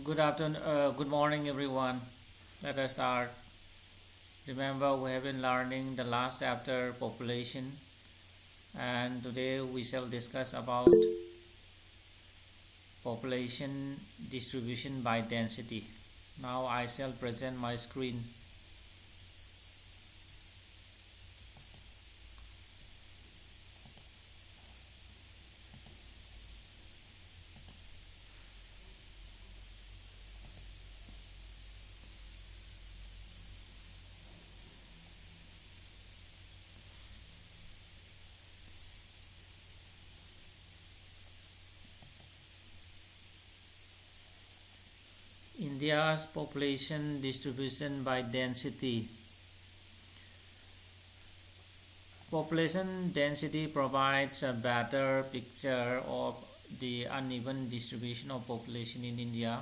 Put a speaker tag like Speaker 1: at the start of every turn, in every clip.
Speaker 1: Good afternoon, good morning, everyone. Let us start. Remember, we have been learning the last chapter, population, and today we shall discuss about population distribution by density. Now I shall present my screen. India's population distribution by density. Population density provides a better picture of the uneven distribution of population in India.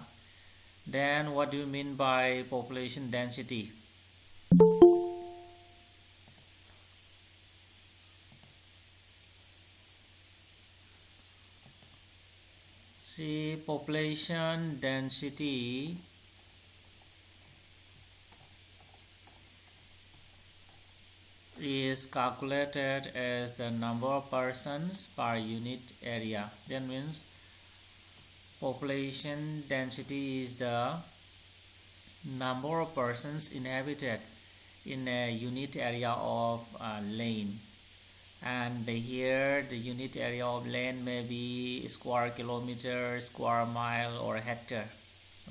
Speaker 1: Then what do you mean by population density? See, population density is calculated as the number of persons per unit area. That means population density is the number of persons inhabited in a unit area of land. And here the unit area of land may be square kilometer, square mile, or hectare.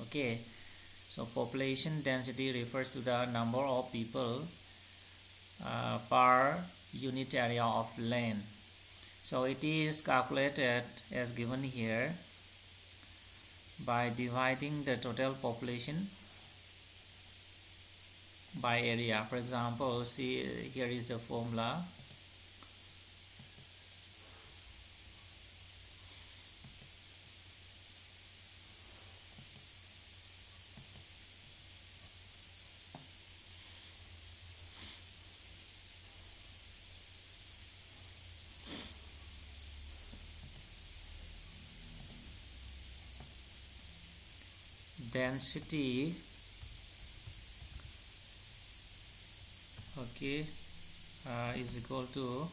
Speaker 1: Okay, so population density refers to the number of people per unit area of land. So it is calculated as given here by dividing the total population by area. For example, see, here is the formula. Density, okay, is equal to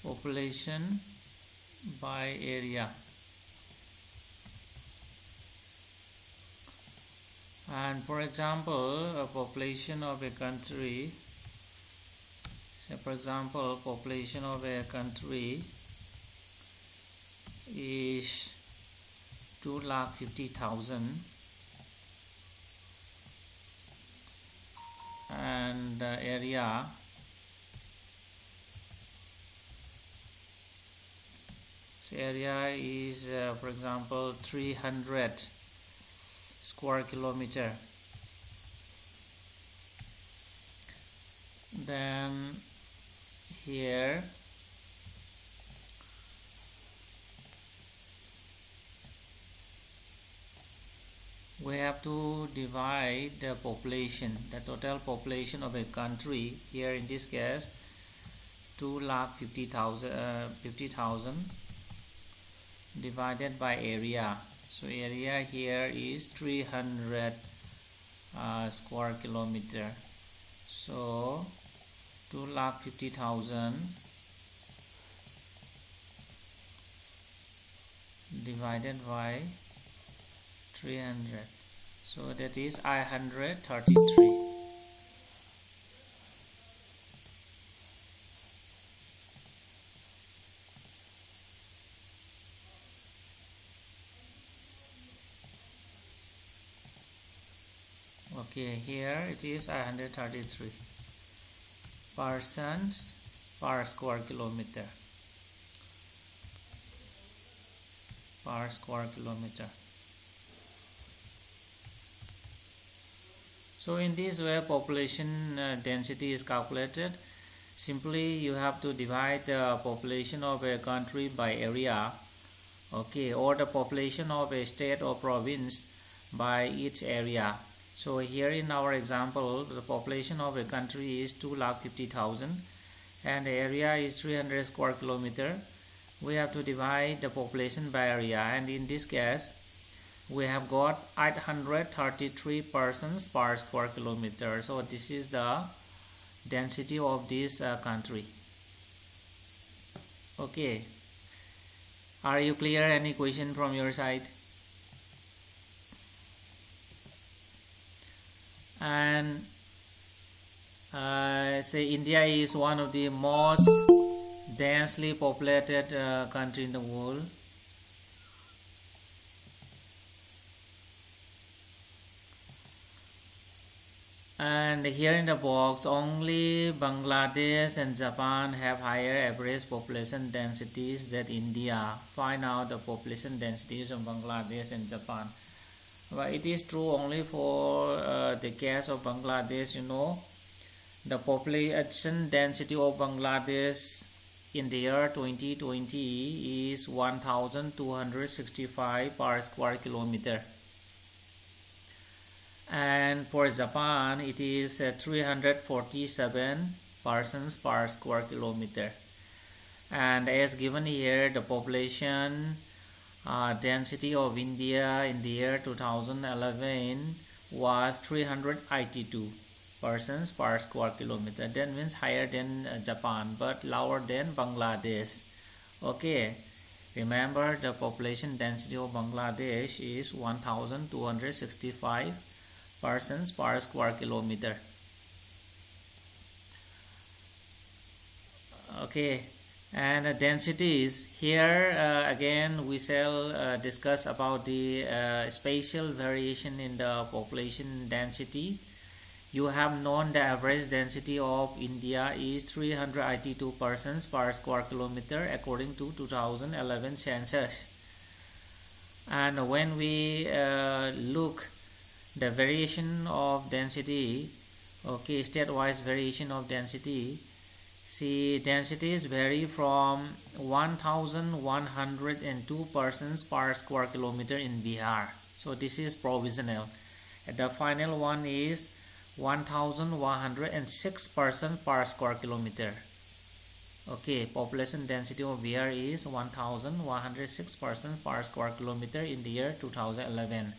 Speaker 1: population by area. And for example, a population of a country, say for example, population of a country is 250,000, and the area is for example 300 square kilometer. Then here we have to divide the population, the total population of a country, here in this case 250,000 divided by area. So area here is 300 square kilometer. So 250,000 divided by 300, so that is 133. Okay, here it is 133 persons per square kilometer. So in this way population density is calculated. Simply you have to divide the population of a country by area, okay, or the population of a state or province by its area. So here in our example, the population of a country is 2,50,000 and the area is 300 square kilometer. We have to divide the population by area, and in this case we have got 833 persons per square kilometer. So this is the density of this country. Okay, are you clear? Any question from your side? And say India is one of the most densely populated country in the world. And here in the box, only Bangladesh and Japan have higher average population densities than India. Find out the population densities of Bangladesh and Japan. But it is true only for the case of Bangladesh. You know, the population density of Bangladesh in the year 2020 is 1,265 per square kilometer. And for Japan, it is 347 persons per square kilometer. And as given here, the population density of India in the year 2011 was 382 persons per square kilometer. That means higher than Japan but lower than Bangladesh. Okay, remember the population density of Bangladesh is 1,265 persons per square kilometer. Okay, and densities here again we shall discuss about the spatial variation in the population density. You have known the average density of India is 382 persons per square kilometer according to 2011 census. And when we look the variation of density, okay, state-wise variation of density, see densities vary from 1,102 persons per square kilometer in Bihar. So this is provisional. And the final one is 1,106 persons per square kilometer. Okay, population density of Bihar is 1,106 persons per square kilometer in the year 2011.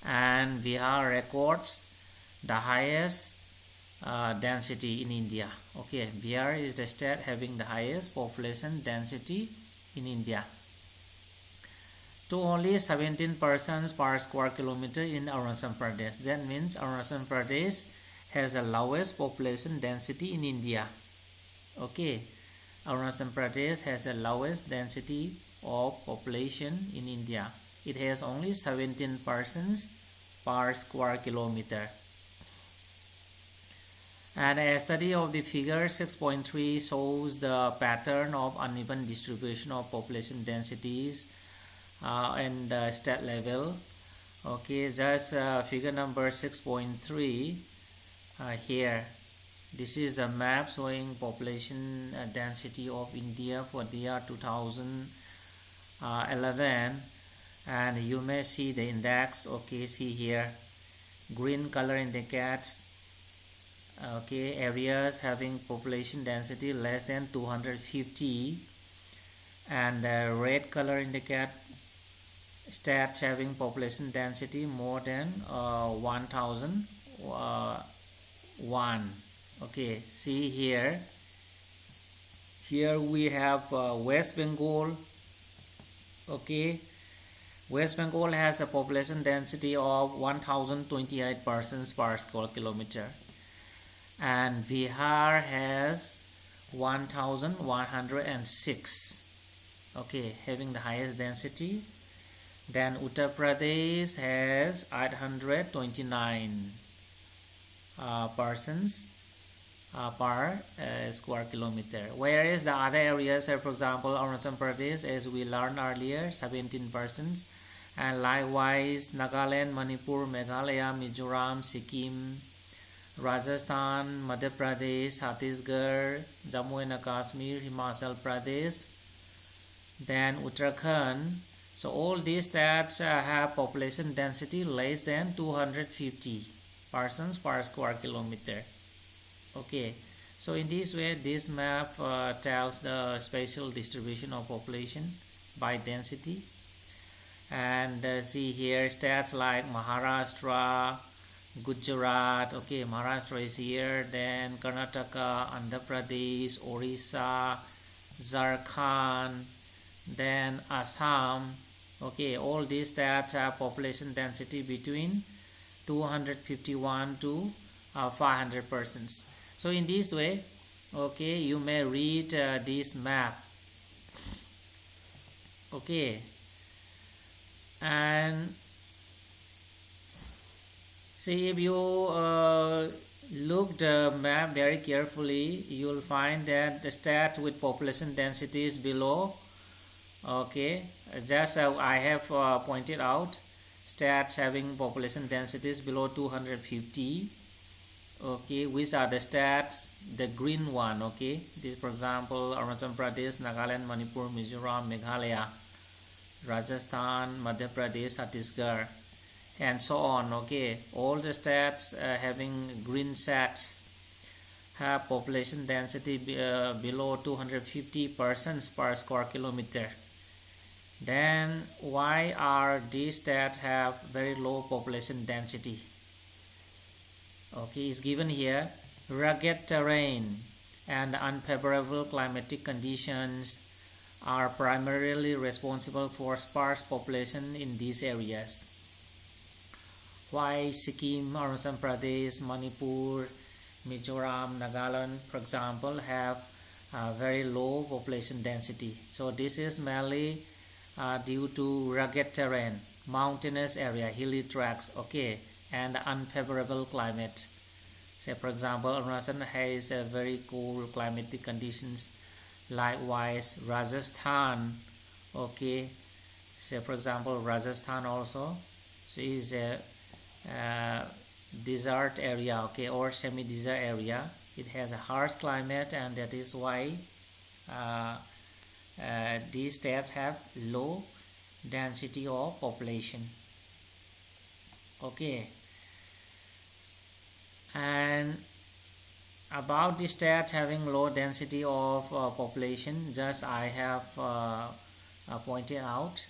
Speaker 1: And Bihar records the highest density in India. Okay, Bihar is the state having the highest population density in India. To only 17 persons per square kilometer in Arunachal Pradesh. That means Arunachal Pradesh has the lowest population density in India. Okay, Arunachal Pradesh has the lowest density of population in India. It has only 17 persons per square kilometer. And a study of the figure 6.3 shows the pattern of uneven distribution of population densities and the state level. Okay, just figure number 6.3 here. This is the map showing population density of India for the year 2011, and you may see the index. Okay, see here, green color indicates okay areas having population density less than 250, and the red color indicate states having population density more than 1,001. Okay, see here we have West Bengal. Okay, West Bengal has a population density of 1,028 persons per square kilometer, and Bihar has 1,106. Okay, having the highest density. Then Uttar Pradesh has 829 persons per square kilometer, whereas the other areas, for example Arunachal Pradesh, as we learned earlier, 17 persons, and likewise Nagaland, Manipur, Meghalaya, Mizoram, Sikkim, Rajasthan, Madhya Pradesh, Chhattisgarh, Jammu and Kashmir, Himachal Pradesh, then Uttarakhand. So all these states have population density less than 250 persons per square kilometer. Okay, so in this way this map tells the spatial distribution of population by density. And see here states like Maharashtra, Gujarat, okay, Maharashtra is here, then Karnataka, Andhra Pradesh, Orissa, Jharkhand, then Assam. Okay, all these states have population density between 251 to 500 persons. So in this way, okay, you may read this map. Okay, and see, if you look the map very carefully, you will find that the states with population densities below, okay, just I have pointed out states having population densities below 250, okay, which are the stats, the green one, okay, this for example Arunachal Pradesh, Nagaland, Manipur, Mizoram, Meghalaya, Rajasthan, Madhya Pradesh, Chhattisgarh, and so on. Okay, all the states having green stats have population density below 250 persons per square kilometer. Then why are these stats have very low population density? Okay, is given here. Rugged terrain and unfavorable climatic conditions are primarily responsible for sparse population in these areas. Why Sikkim, Arunachal Pradesh, Manipur, Mizoram, Nagaland, for example, have very low population density? So this is mainly due to rugged terrain, mountainous area, hilly tracts, okay, and unfavorable climate. Say for example, Arunachal has very cold climatic conditions. Likewise, Rajasthan, okay, say for example Rajasthan also, so is a desert area, okay, or semi-desert area. It has a harsh climate, and that is why these states have low density of population. Okay, and about the states having low density of population, just I have pointed out.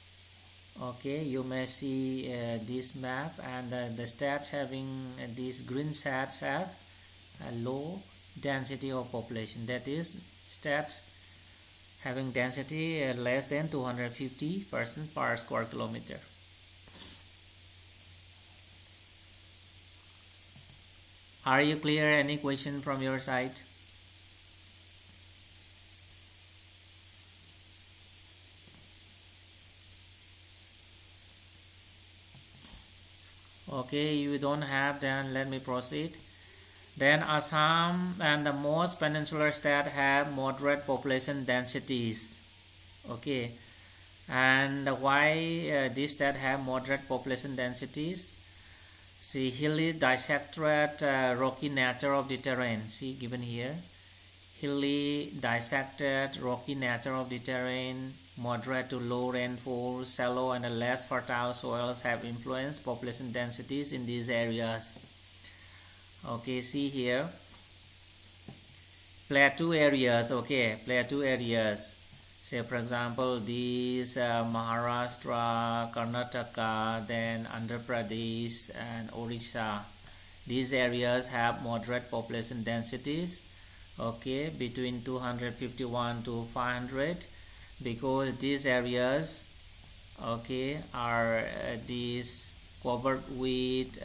Speaker 1: Okay, you may see this map, and the states having these green stats have a low density of population, that is states having density less than 250 persons per square kilometer. Are you clear? Any question from your side? Okay, you don't have, then let me proceed. Then Assam and the most peninsular states have moderate population densities. Okay, and why these states have moderate population densities? See, hilly dissected rocky nature of the terrain. See, given here, hilly dissected rocky nature of the terrain, moderate to low rainfall, shallow and less fertile soils have influenced population densities in these areas. Okay, see here, plateau areas. Okay, plateau areas. Say for example, these Maharashtra, Karnataka, then Andhra Pradesh and Orissa. These areas have moderate population densities, okay, between 251 to 500, because these areas, okay, are these covered with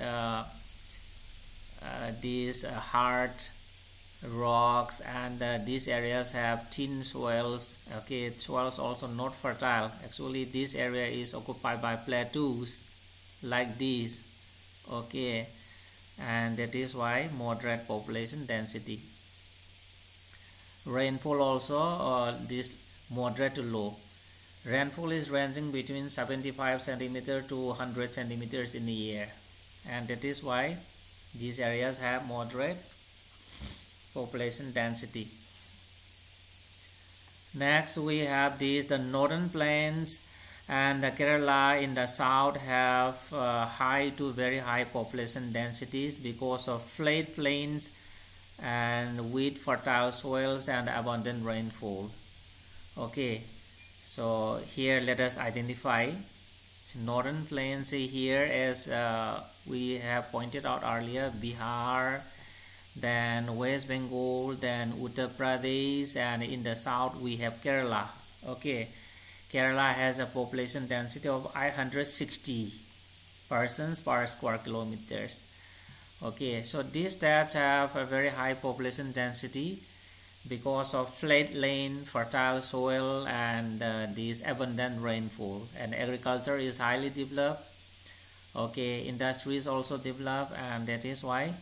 Speaker 1: these hard rocks, and these areas have thin soils. Okay, soils also not fertile. Actually, this area is occupied by plateaus like this. Okay, and that is why moderate population density. Rainfall also this moderate to low. Rainfall is ranging between 75 centimeter to 100 centimeters in a year, and that is why These areas have moderate population density. Next we have the northern plains and the Kerala in the south have high to very high population densities because of flat plains and with fertile soils and abundant rainfall. Okay, so here let us identify northern plains here, as we have pointed out earlier: Bihar, then West Bengal, then Uttar Pradesh, and in the south we have Kerala. Okay, Kerala has a population density of 860 persons per square kilometers. Okay, so these states have a very high population density because of flat land, fertile soil, and this abundant rainfall. And agriculture is highly developed. Okay, industry is also developed, and that is why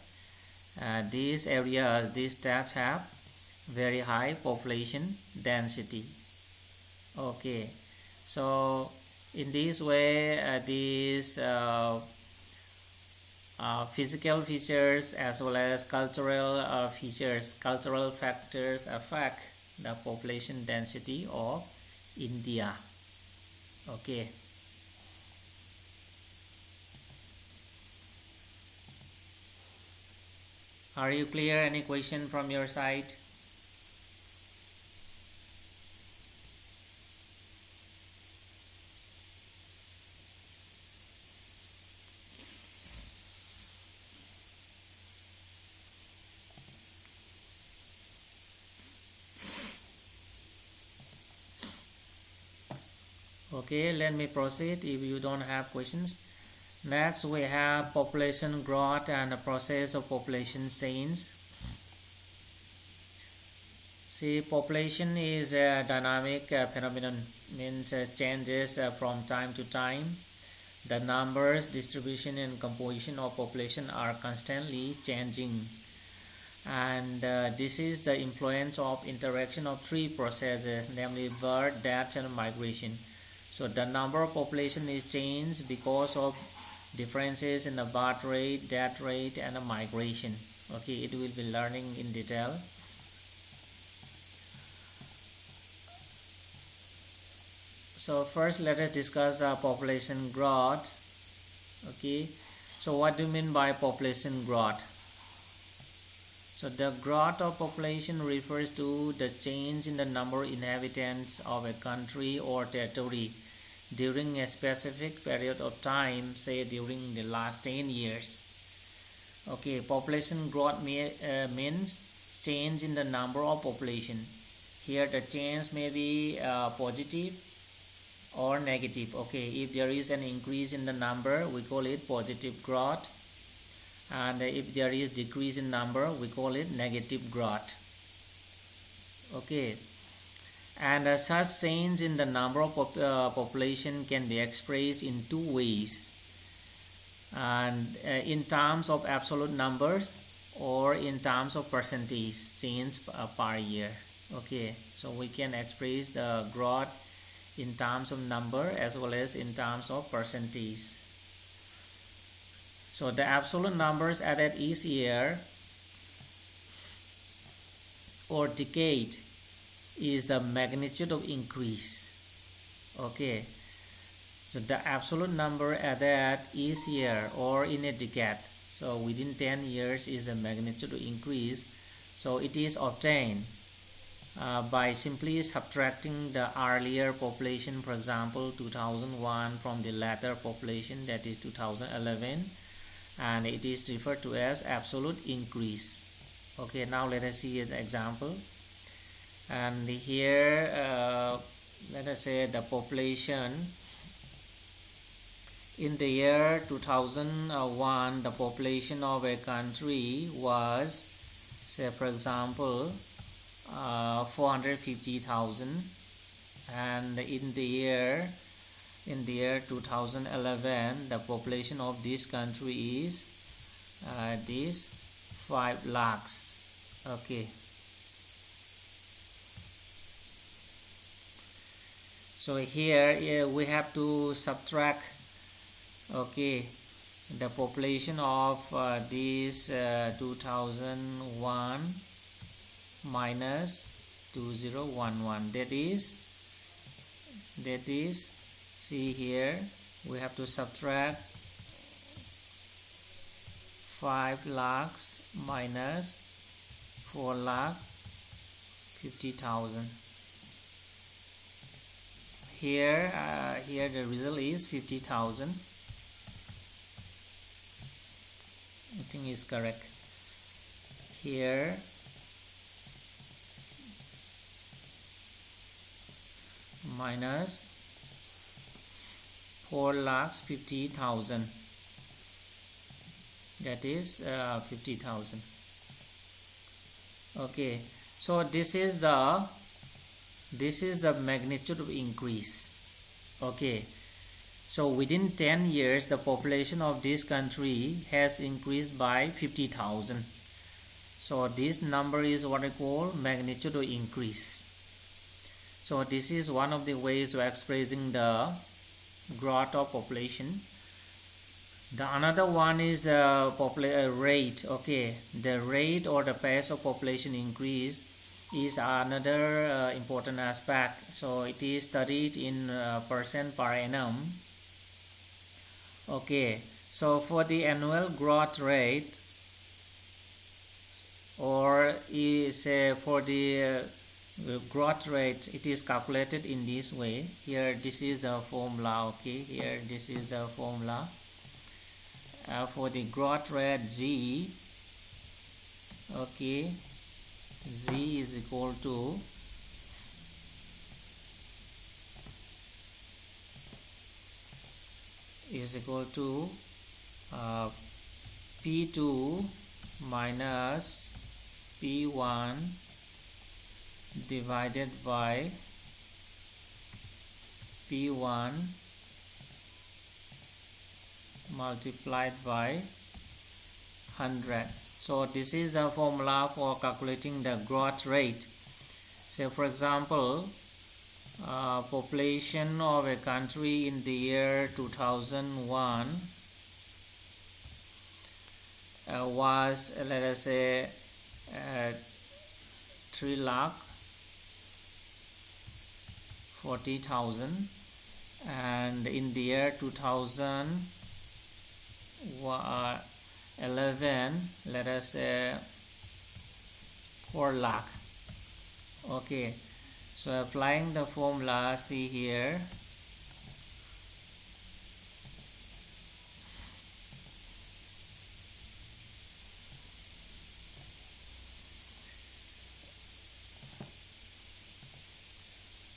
Speaker 1: these areas, these states have very high population density. Okay, so in this way these physical features as well as cultural features, cultural factors affect the population density of India. Okay. Are you clear? Any question from your side? Okay, let me proceed if you don't have questions. Next we have population growth and the process of population change. See, population is a dynamic phenomenon, means changes from time to time. The numbers, distribution and composition of population are constantly changing, and this is the influence of interaction of three processes, namely birth, death and migration. So the number of population is changed because of differences in the birth rate, death rate and the migration. Okay, it will be learning in detail. So first let us discuss population growth. Okay, so what do you mean by population growth? So the growth of population refers to the change in the number of inhabitants of a country or territory during a specific period of time, say during the last 10 years. Okay, population growth means change in the number of population. Here the change may be positive or negative. Okay, if there is an increase in the number, we call it positive growth, and if there is decrease in number, we call it negative growth. Okay, and such change in the number of population can be expressed in two ways, and in terms of absolute numbers or in terms of percentage change per year. Okay, so we can express the growth in terms of number as well as in terms of percentage. So the absolute numbers added each year or decade is the magnitude of increase. Okay, so the absolute number added each year or in a decade, so within 10 years is the magnitude of increase. So it is obtained by simply subtracting the earlier population, for example 2001, from the latter population, that is 2011, and it is referred to as absolute increase. Okay, now let us see an example. And here let us say the population in the year 2001, the population of a country was, say for example 450,000, and in the year 2011 the population of this country is this 5 lakhs. Okay, so here we have to subtract, okay, the population of this 2001 minus 2011, that is, see here, we have to subtract 5 lakhs minus 4 lakh 50,000. Here the result is 50,000. I think is correct. Here minus 4 lakhs 50,000, that is 50,000. Okay, so this is the magnitude of increase. Okay, so within 10 years the population of this country has increased by 50,000. So this number is what I call magnitude of increase. So this is one of the ways of expressing the growth of population. The another one is the rate. Okay, the rate or the pace of population increase is another important aspect. So it is studied in percent per annum. Okay, so for the annual growth rate, or is for the growth rate, it is calculated in this way. Here this is the formula. Okay, here this is the formula for the growth rate G. Okay, Z is equal to P2 minus P1 divided by P1 multiplied by 100. So this is the formula for calculating the growth rate. So for example, population of a country in the year 2001 was, let us say, 3,40,000, and in the year 2011, let us say 4 lakh. Okay, so applying the formula, see here,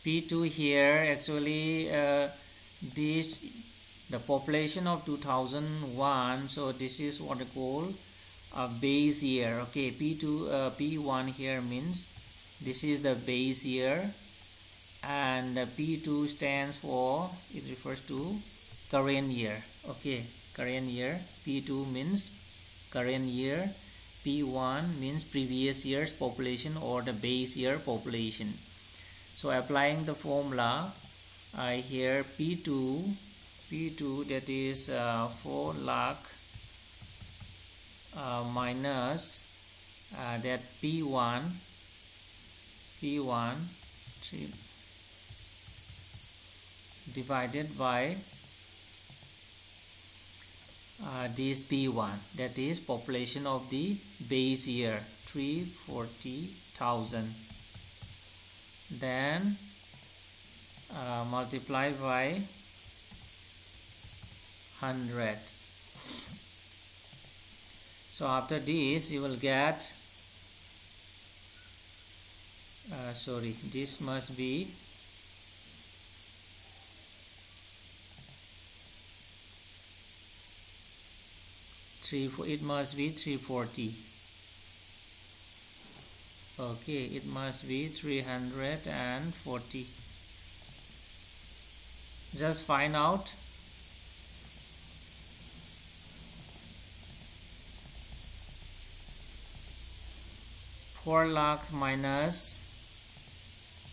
Speaker 1: P2 here, actually the population of 2001, so this is what I call a base year. Okay, P1 here means this is the base year, and P2 stands for, it refers to current year. Okay, current year. P2 means current year, P1 means previous year's population or the base year population. So applying the formula, here P2 that is 4 lakh minus that P1 divided by this P1, that is population of the base year 340,000, then multiply by 100. So after this you will get this must be it must be 340. Okay, it must be 340. Just find out. Four lakh minus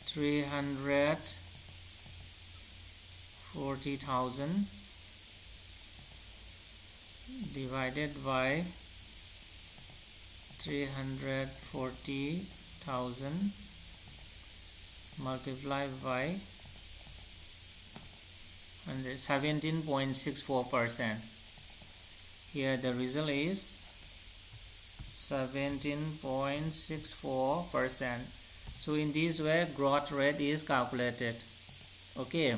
Speaker 1: 340,000 divided by 340,000 multiplied by 17.64%. Here the result is 17.64%. So in this way growth rate is calculated. Okay,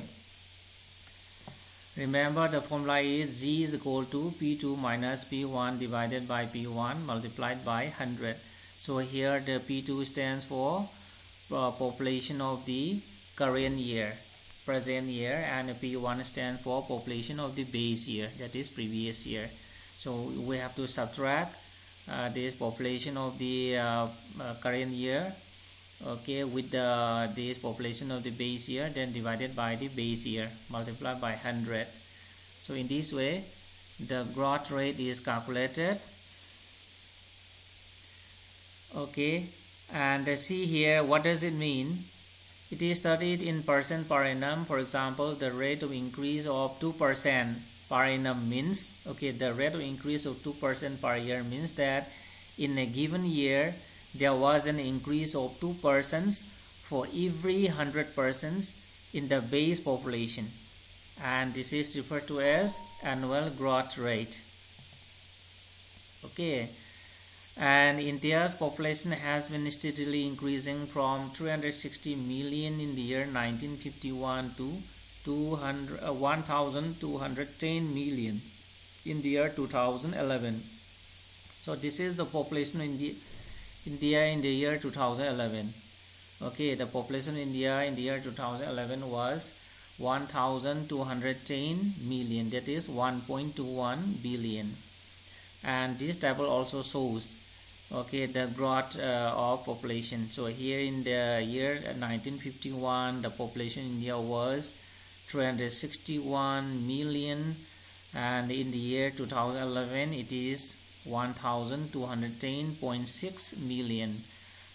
Speaker 1: remember the formula is Z is equal to P2 minus P1 divided by P1 multiplied by 100. So here the P2 stands for population of the current year, present year, and P1 stands for population of the base year, that is previous year. So we have to subtract this population of the current year, okay, with this population of the base year, then divided by the base year multiplied by 100. So in this way the growth rate is calculated. Okay, and see here, what does it mean? It is studied in percent per annum. For example, the rate of increase of 2% per annum means, okay, the rate of increase of 2% per year means that in a given year there was an increase of 2% for every 100 persons in the base population, and this is referred to as annual growth rate. Okay, and India's population has been steadily increasing from 360 million in the year 1951 to 1,210 million in the year 2011. So this is the population in India in the year 2011. Okay, the population in India in the year 2011 was 1,210 million, that is 1.21 billion. And this table also shows, okay, the growth of population. So here in the year 1951 the population in India was 361 million, and in the year 2011 it is 1,210.6 million,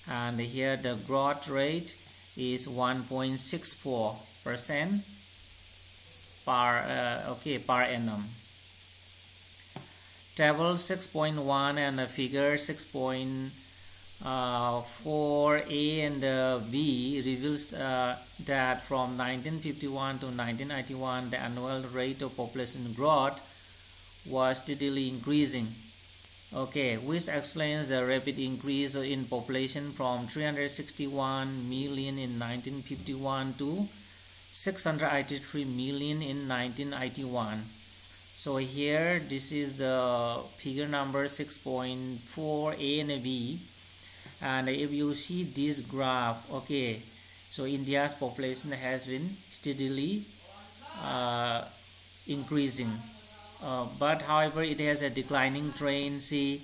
Speaker 1: and here the growth rate is 1.64% per annum. Table 6.1 and figure 6.4a and B reveals that from 1951 to 1991 the annual rate of population growth was steadily increasing. Okay, which explains the rapid increase in population from 361 million in 1951 to 683 million in 1981. So here this is the figure number 6.4a and b, and if you see this graph, okay, so India's population has been steadily increasing, but however it has a declining trend. See,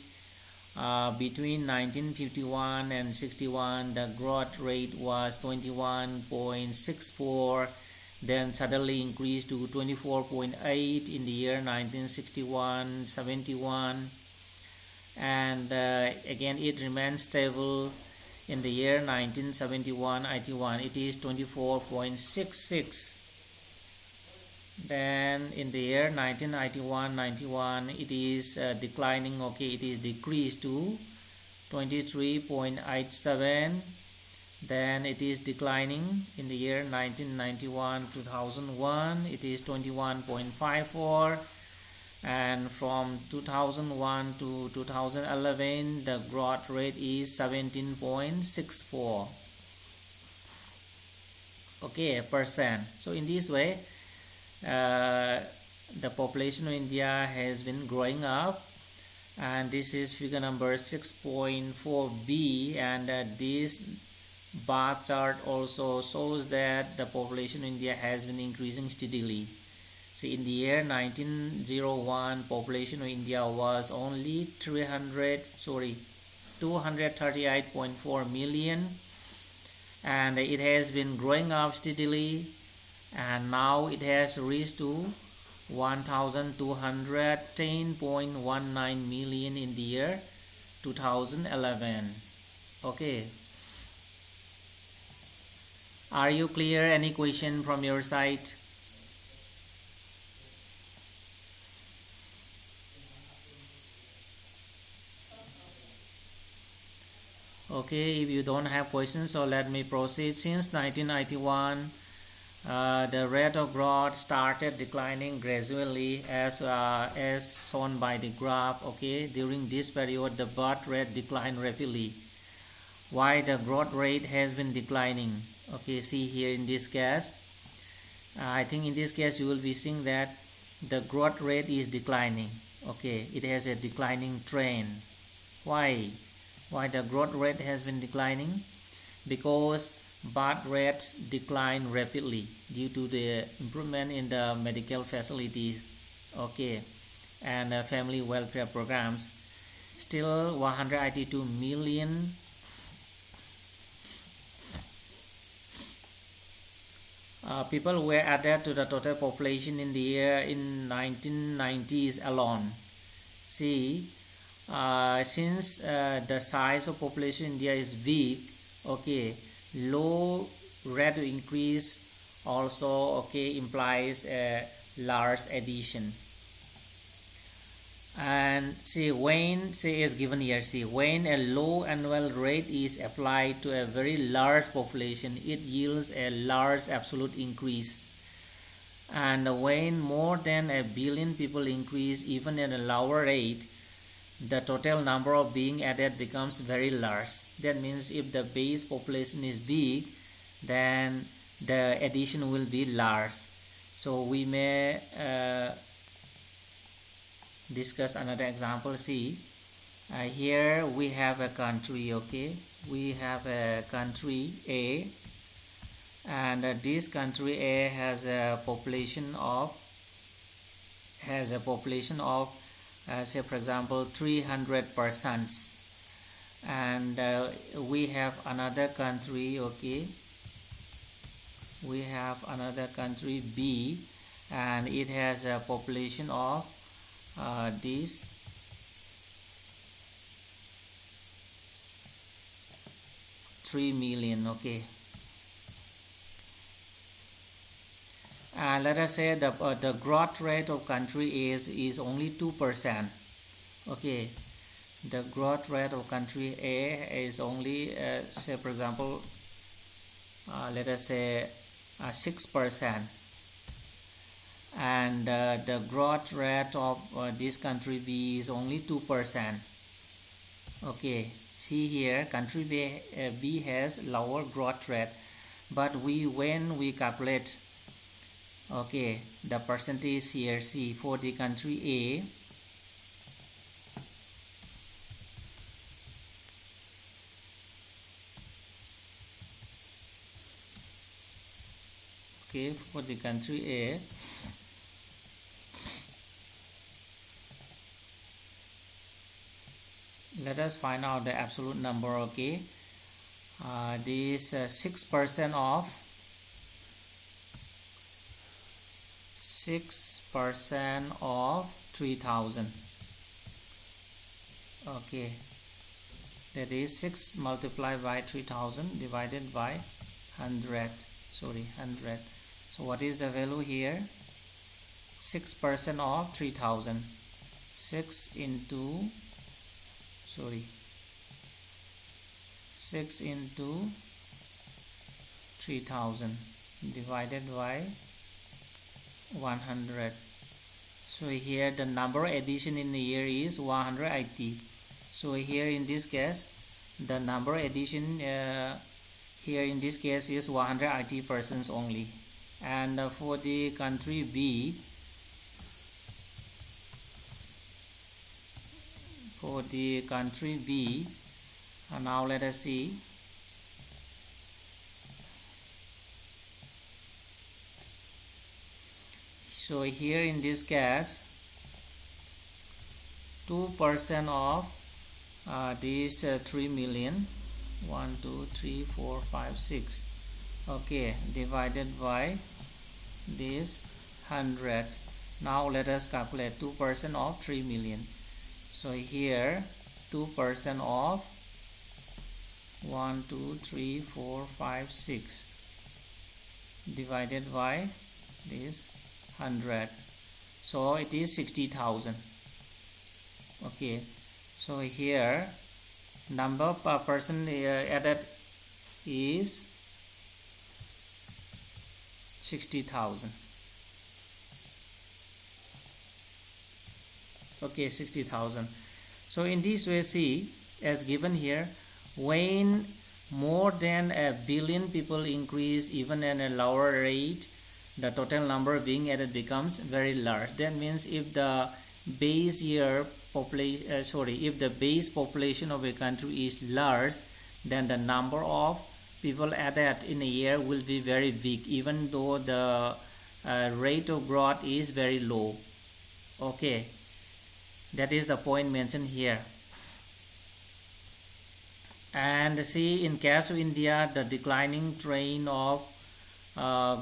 Speaker 1: between 1951 and 61 the growth rate was 21.64, then suddenly increased to 24.8 in the year 1961-71, and again it remains stable in the year 1971-81. It is 24.66. Then in the year 1991-91 it is declining. Okay, it is decreased to 23.87. Then it is declining in the year 1991-2001. It is 21.54, and from 2001 to 2011 the growth rate is 17.64, okay, percent. So in this way the population of India has been growing up, and this is figure number 6.4b, and this bar chart also shows that the population in India has been increasing steadily. See, in the year 1901 population of India was only 238.4 million, and it has been growing up steadily, and now it has reached to 1,210.19 million in the year 2011. Okay, are you clear? Any question from your side? Okay, if you don't have questions, so let me proceed. Since 1991, the rate of growth started declining gradually as shown by the graph. Okay, during this period the birth rate declined rapidly. Why the growth rate has been declining? Okay, see here in this case, I think in this case you will be seeing that the growth rate is declining. Okay, it has a declining trend. Why the growth rate has been declining? Because birth rates decline rapidly due to the improvement in the medical facilities, okay, and family welfare programs. Still 182 million people were added to the total population in the year in 1990s alone. See, since the size of population in India is big, okay, low rate of increase also, okay, implies a large addition. And see, when is given here, see, when a low annual rate is applied to a very large population, it yields a large absolute increase. And when more than a billion people increase even at a lower rate, the total number of being added becomes very large. That means if the base population is big, then the addition will be large. So we may discuss another example. See, here we have a country, okay, we have a country A, and this country A has a population of say for example 300 persons, and we have another country, okay, we have another country B, and it has a population of this 3 million, okay. Let us say the growth rate of country A is only 2%, okay. The growth rate of country A is only say for example let us say 6%, and the growth rate of this country B is only 2%. Okay, see here country B has lower growth rate, but when we calculate, okay, the percentage here, see, for the country A, okay, for the country A, let us find out the absolute number, okay. This 6% of 3,000, okay, that is 6 multiplied by 3,000 divided by 100. So what is the value here? 6% of 3,000, 6 into 3,000 divided by 100. So here the number addition in the year is 180. So here in this case the number addition here in this case is 180 persons only. And for the country B, now let us see. So here in this case 2% of these 3 million, 1 2 3 4 5 6, okay, divided by this 100. Now let us calculate 2% of 3 million. So here 2% of 1 2 3 4 5 6 divided by this 100, so it is 60,000. Okay, so here number per person added is 60,000. Okay, 60,000. So in this way, see, as given here, when more than a billion people increase even at a lower rate, the total number being added becomes very large. That means if the base year population, if the base population of a country is large, then the number of people added in a year will be very big, even though the rate of growth is very low. Okay, that is the point mentioned here. And see, in case of India, the declining trend of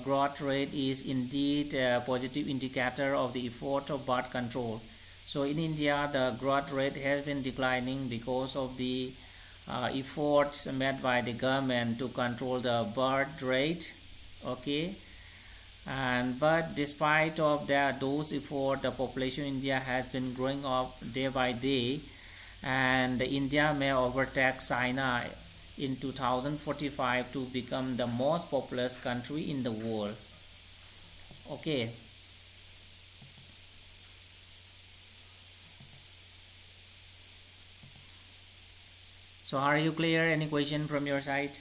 Speaker 1: growth rate is indeed a positive indicator of the effort of birth control. So in India, the growth rate has been declining because of the efforts made by the government to control the birth rate. Okay, and but despite of that, those efforts, the population in India has been growing up day by day, and India may overtake China in 2045 to become the most populous country in the world. Okay. So are you clear? Any question from your side?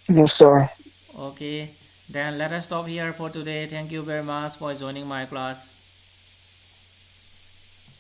Speaker 2: Yes, sir.
Speaker 1: Okay, then let us stop here for today. Thank you very much for joining my class.